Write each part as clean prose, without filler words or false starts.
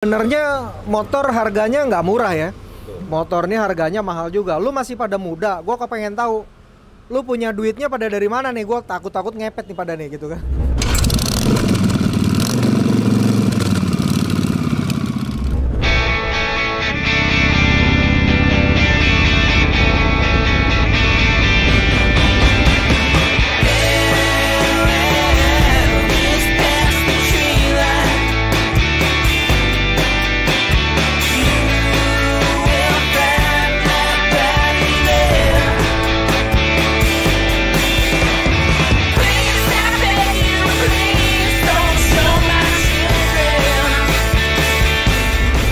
Sebenarnya motor harganya nggak murah ya. Motor ini harganya mahal juga. Lu masih pada muda, gue kepengen tahu lu punya duitnya pada dari mana nih. Gue takut ngepet nih pada nih gitu kan.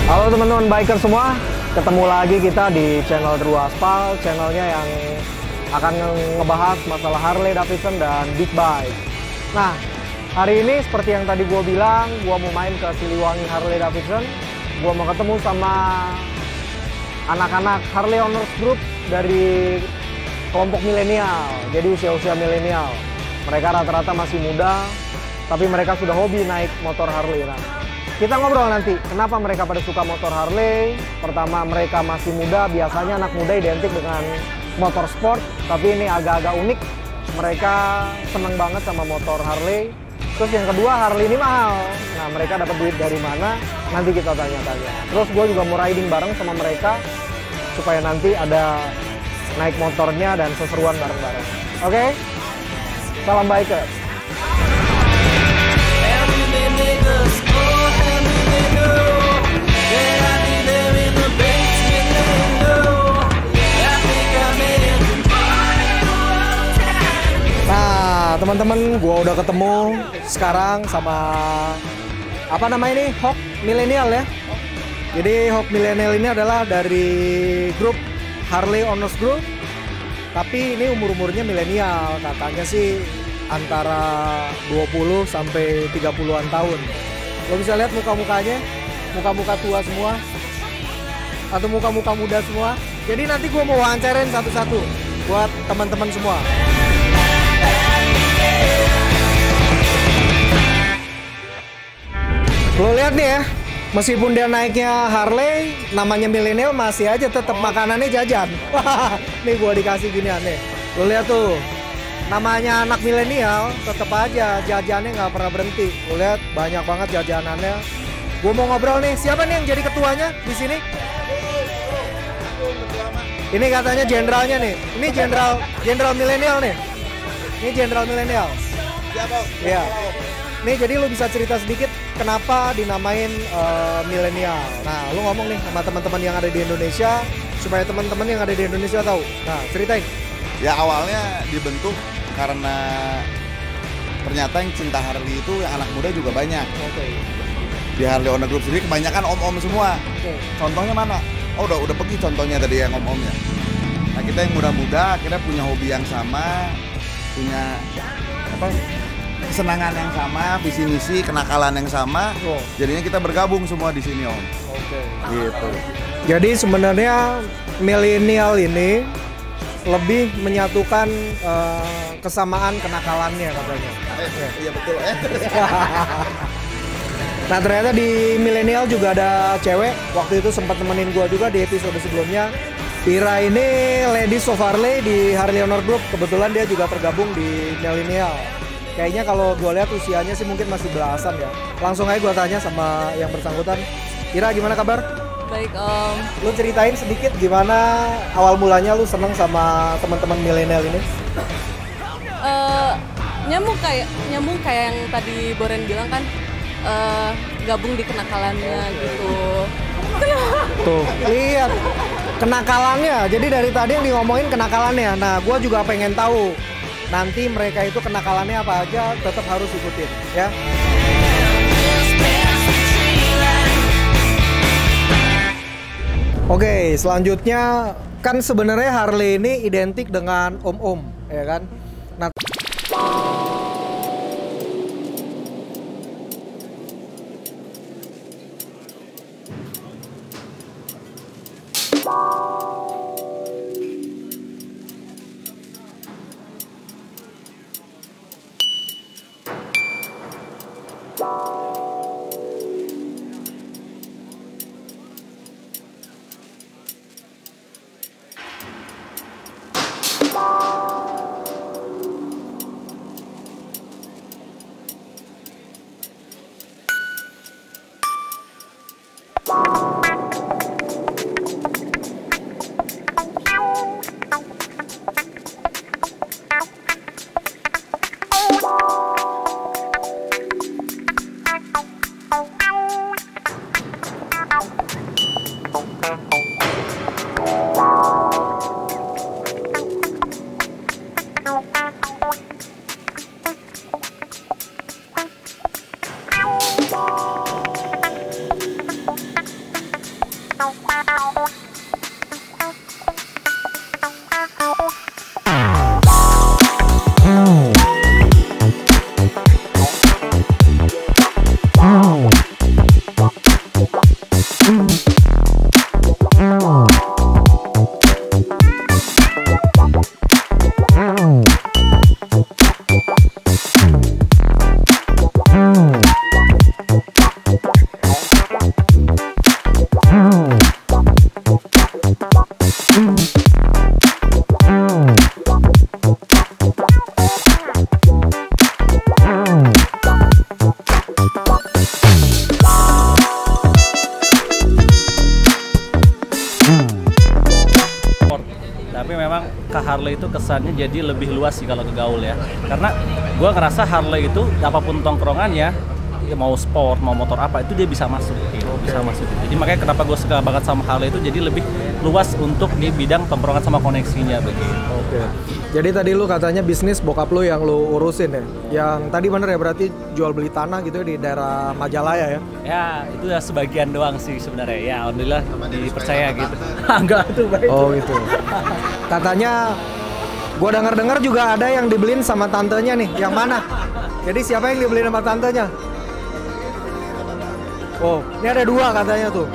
Halo teman-teman biker semua, ketemu lagi kita di channel Drew Aspal, channelnya yang akan ngebahas masalah Harley Davidson dan big bike. Nah, hari ini seperti yang tadi gue bilang, gue mau main ke Siliwangi Harley Davidson. Gue mau ketemu sama anak-anak Harley Owners Group dari kelompok milenial, jadi usia-usia milenial. Mereka rata-rata masih muda, tapi mereka sudah hobi naik motor Harley. Nah, kita ngobrol nanti, kenapa mereka pada suka motor Harley. Pertama, mereka masih muda, biasanya anak muda identik dengan motor sport, tapi ini agak-agak unik. Mereka seneng banget sama motor Harley. Terus yang kedua, Harley ini mahal. Nah, mereka dapat duit dari mana? Nanti kita tanya-tanya. Terus gue juga mau riding bareng sama mereka, supaya nanti ada naik motornya dan seseruan bareng-bareng. Oke? Salam biker! Nah, teman-teman, gua udah ketemu sekarang sama apa namanya ini? Hawk Millennial ya. Jadi Hawk Millennial ini adalah dari grup Harley Owners Group. Tapi ini umur-umurnya milenial, katanya sih antara 20 sampai 30-an tahun. Lo bisa lihat muka-mukanya, muka-muka tua semua atau muka-muka muda semua. Jadi nanti gua mau wawancarin satu-satu buat teman-teman semua. Lo lihat nih ya, meskipun dia naiknya Harley, namanya milenial masih aja tetap makanannya jajan. Nih gua dikasih ginian nih. Lo lihat tuh, namanya anak milenial tetap aja jajannya nggak pernah berhenti. Lo lihat banyak banget jajanannya. Gua mau ngobrol nih, siapa nih yang jadi ketuanya di sini? Ini katanya jenderalnya nih. Ini jenderal milenial nih. Ini jenderal milenial. Iya. Nih jadi lu bisa cerita sedikit kenapa dinamain milenial. Nah, lu ngomong nih sama teman-teman yang ada di Indonesia supaya teman-teman yang ada di Indonesia tahu. Nah, ceritain. Ya awalnya dibentuk karena ternyata yang cinta Harley itu yang anak muda juga banyak. Oke. Di Harley Owners Group sendiri kebanyakan om-om semua. Oke. Contohnya mana? Oh udah pergi contohnya tadi yang om-omnya. Nah kita yang muda-muda akhirnya punya hobi yang sama, punya apa? Kesenangan yang sama, visi misi, kenakalan yang sama. Oh. Jadinya kita bergabung semua di sini om. Oke. Gitu. Jadi sebenarnya milenial ini lebih menyatukan kesamaan kenakalannya katanya. Iya betul. Nah ternyata di milenial juga ada cewek. Waktu itu sempat nemenin gua juga di episode sebelumnya. Ira ini Ladies of Harley di Harley Owners Group. Kebetulan dia juga tergabung di milenial. Kayaknya kalau gue lihat usianya sih mungkin masih belasan ya. Langsung aja gue tanya sama yang bersangkutan. Ira, gimana kabar? Baik om. Lu ceritain sedikit gimana awal mulanya lu seneng sama teman-teman milenial ini? Nyambung kayak yang tadi Boren bilang kan, gabung di kenakalannya gitu. Tuh, lihat kenakalannya. Jadi dari tadi yang ngomongin kenakalannya. Nah, gue juga pengen tahu nanti mereka itu kenakalannya apa aja, tetap harus ikutin ya. Oke, selanjutnya kan sebenarnya Harley ini identik dengan om-om, ya kan? Nah, Tapi memang ke Harley itu kesannya jadi lebih luas sih kalau ke gaul ya. Karena gue ngerasa Harley itu apapun tongkrongannya, ya mau sport, mau motor apa, itu dia bisa masuk gitu. Bisa masuk. Jadi makanya kenapa gue suka banget sama Harley itu, jadi lebih luas untuk di bidang tongkrongan sama koneksinya begitu. Oke. Jadi tadi lu katanya bisnis bokap lu yang lu urusin ya? Yang tadi bener ya, berarti jual beli tanah gitu ya di daerah Majalaya ya? Ya, itu ya sebagian doang sih sebenarnya. Ya, alhamdulillah dipercaya gitu. Enggak tuh baik. Oh gitu. Katanya gua dengar juga ada yang dibeliin sama tantenya nih. Yang mana? Jadi siapa yang dibeliin sama tantenya? Oh, ini ada 2 katanya tuh.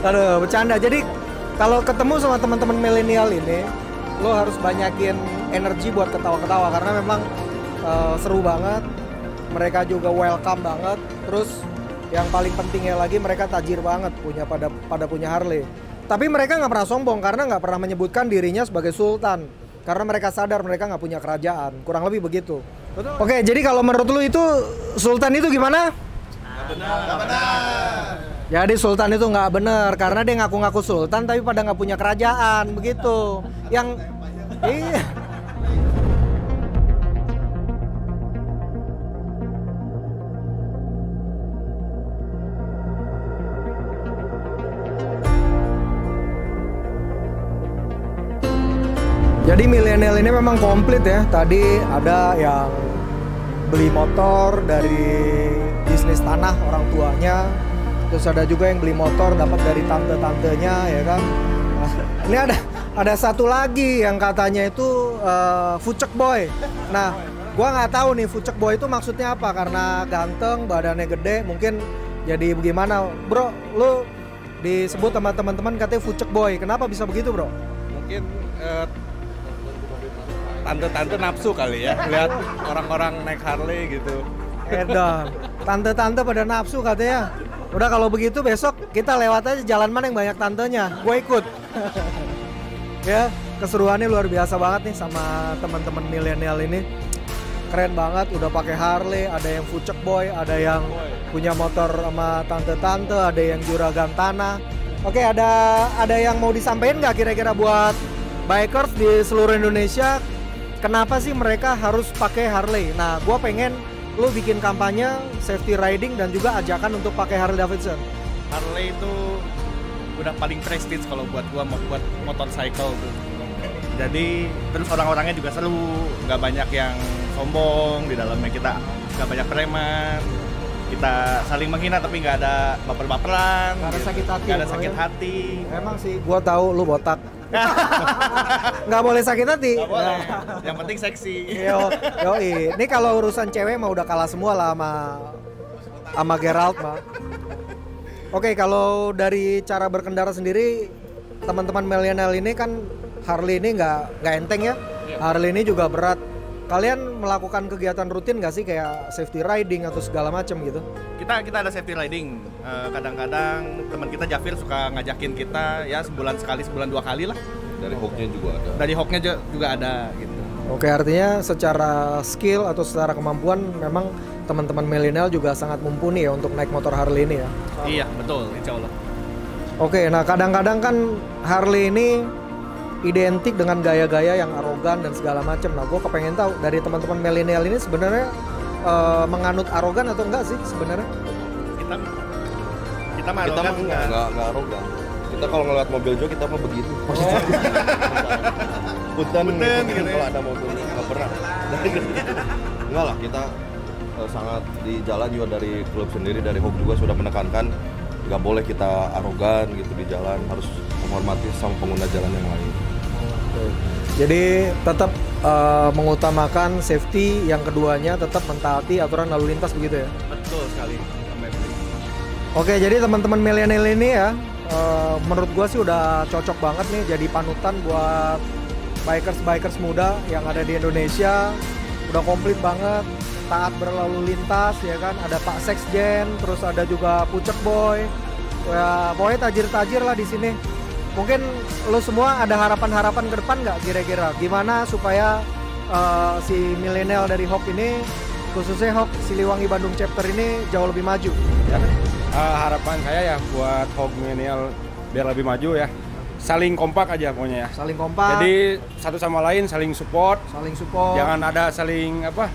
Aduh, bercanda. Jadi kalau ketemu sama teman-teman milenial ini, lo harus banyakin energi buat ketawa-ketawa karena memang seru banget. Mereka juga welcome banget. Terus yang paling pentingnya lagi, mereka tajir banget, pada punya Harley. Tapi mereka nggak pernah sombong karena nggak pernah menyebutkan dirinya sebagai sultan. Karena mereka sadar mereka nggak punya kerajaan. Kurang lebih begitu. Betul. Oke, jadi kalau menurut lu itu sultan itu gimana? Nggak benar. Jadi sultan itu nggak benar karena dia ngaku-ngaku sultan tapi pada nggak punya kerajaan begitu. Yang iya. Jadi milenial ini memang komplit ya. Tadi ada yang beli motor dari bisnis tanah orang tuanya. Terus ada juga yang beli motor dapat dari tante-tantenya ya kan. Ini ada satu lagi yang katanya itu fucek boy. Nah, gua nggak tahu nih fucek boy itu maksudnya apa, karena ganteng, badannya gede, mungkin jadi bagaimana, bro? Lu disebut sama teman-teman katanya fucek boy. Kenapa bisa begitu, bro? Mungkin tante-tante nafsu kali ya, lihat orang-orang naik Harley gitu. Edan, tante-tante pada nafsu katanya. Udah kalau begitu besok kita lewat aja jalan mana yang banyak tantenya, gue ikut. Ya, keseruannya luar biasa banget nih sama teman-teman milenial ini. Keren banget, udah pakai Harley, ada yang fucek boy, ada yang punya motor sama tante-tante, ada yang juragan tanah. Oke, ada yang mau disampaikan nggak kira-kira buat bikers di seluruh Indonesia? Kenapa sih mereka harus pakai Harley? Nah, gue pengen lu bikin kampanye safety riding dan juga ajakan untuk pakai Harley Davidson. Harley itu udah paling prestige kalau buat gua, buat motorcycle tuh. Jadi terus orang-orangnya juga seru, nggak banyak yang sombong di dalamnya, kita nggak banyak preman, kita saling menghina tapi nggak ada baper-baperan, Nggak ada sakit hati. nggak ada sakit hati. Emang sih, gua tahu lu botak. Nggak boleh sakit hati. Nggak boleh. Yang penting seksi. Yoi. Ini kalau urusan cewek mah udah kalah semua lah sama Gerald mah. Oke, kalau dari cara berkendara sendiri, teman-teman milenial ini kan Harley ini nggak enteng ya. Harley ini juga berat. Kalian melakukan kegiatan rutin nggak sih kayak safety riding atau segala macam gitu? Kita ada safety riding. Kadang-kadang teman kita Jafir suka ngajakin kita ya sebulan sekali, sebulan 2 kali lah. Dari Hawknya juga ada. Dari Hawknya juga ada gitu. Oke, artinya secara skill atau secara kemampuan memang teman-teman milenial juga sangat mumpuni ya untuk naik motor Harley ini ya. Iya, betul, insya Allah. Oke, nah kadang-kadang kan Harley ini identik dengan gaya-gaya yang arogan dan segala macam. Nah, gue kepengen tahu dari teman-teman milenial ini sebenarnya menganut arogan atau enggak sih sebenarnya? Kita mah arogan enggak arogan. Kita kalau ngeliat mobil Jo kita mah begitu. Punten gitu kalau ada mobil nggak pernah. Enggak lah, kita sangat di jalan juga dari klub sendiri, dari Hawk juga sudah menekankan nggak boleh kita arogan gitu di jalan, harus menghormati sama pengguna jalan yang lain. Jadi tetap mengutamakan safety, yang keduanya tetap mentaati aturan lalu lintas begitu ya? Betul sekali. Oke, jadi teman-teman milenial ini ya, menurut gua sih udah cocok banget nih jadi panutan buat bikers muda yang ada di Indonesia. Udah komplit banget, taat berlalu lintas ya kan, ada Pak Seksjen, terus ada juga Pucek Boy. Ya, pokoknya tajir-tajir lah di sini. Mungkin lo semua ada harapan-harapan ke depan nggak kira-kira? Gimana supaya si milenial dari Hawk ini, khususnya Hawk Siliwangi Bandung Chapter ini jauh lebih maju? Ya. Harapan saya ya buat Hawk milenial biar lebih maju ya. Saling kompak aja pokoknya ya. Saling kompak. Jadi satu sama lain saling support. Saling support. Jangan ada saling apa?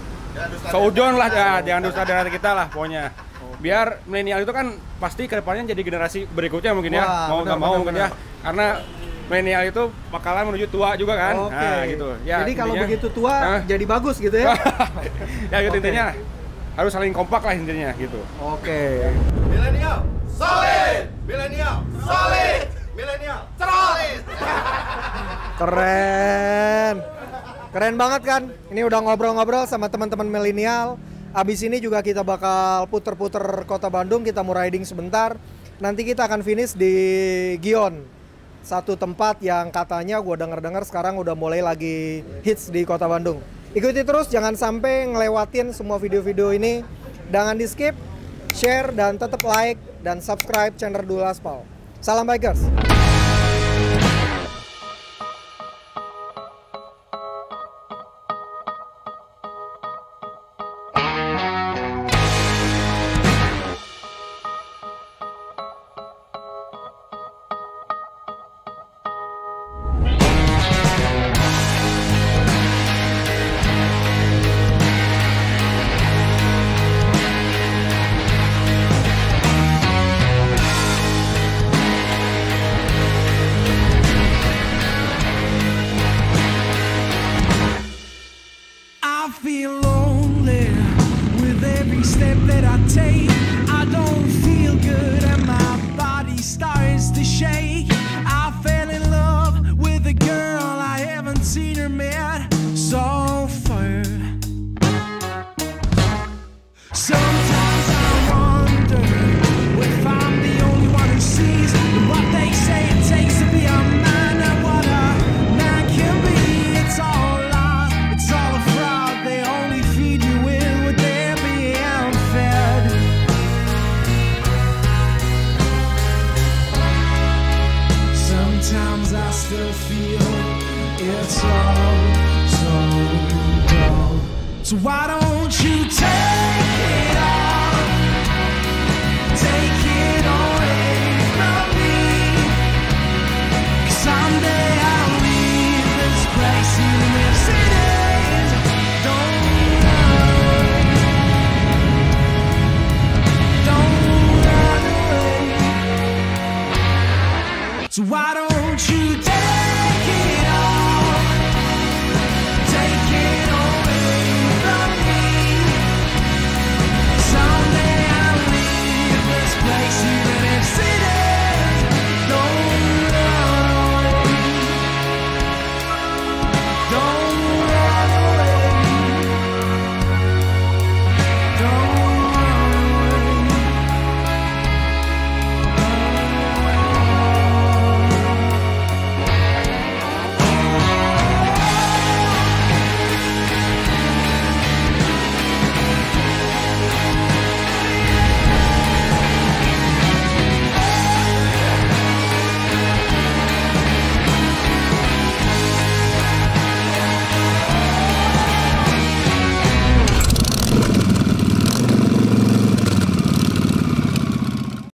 Seujon lah ya, jangan dusta dari kita lah pokoknya. Biar milenial itu kan pasti kedepannya jadi generasi berikutnya mungkin ya. Mau nggak mau mungkin ya. Karena milenial itu bakalan menuju tua juga kan. Oke. Nah, gitu. Ya, jadi kalau intinya, begitu tua jadi bagus gitu ya. Ya gitu intinya harus saling kompak lah intinya gitu. Oke. Milenial solid, milenial solid, milenial solid. Keren banget kan? Ini udah ngobrol-ngobrol sama teman-teman milenial. Abis ini juga kita bakal puter-puter kota Bandung, kita mau riding sebentar. Nanti kita akan finish di Gion, satu tempat yang katanya gue denger-dengar sekarang udah mulai lagi hits di kota Bandung. Ikuti terus, jangan sampai ngelewatin semua video-video ini. Jangan di skip, share, dan tetap like dan subscribe channel Dul Aspal. Salam bikers!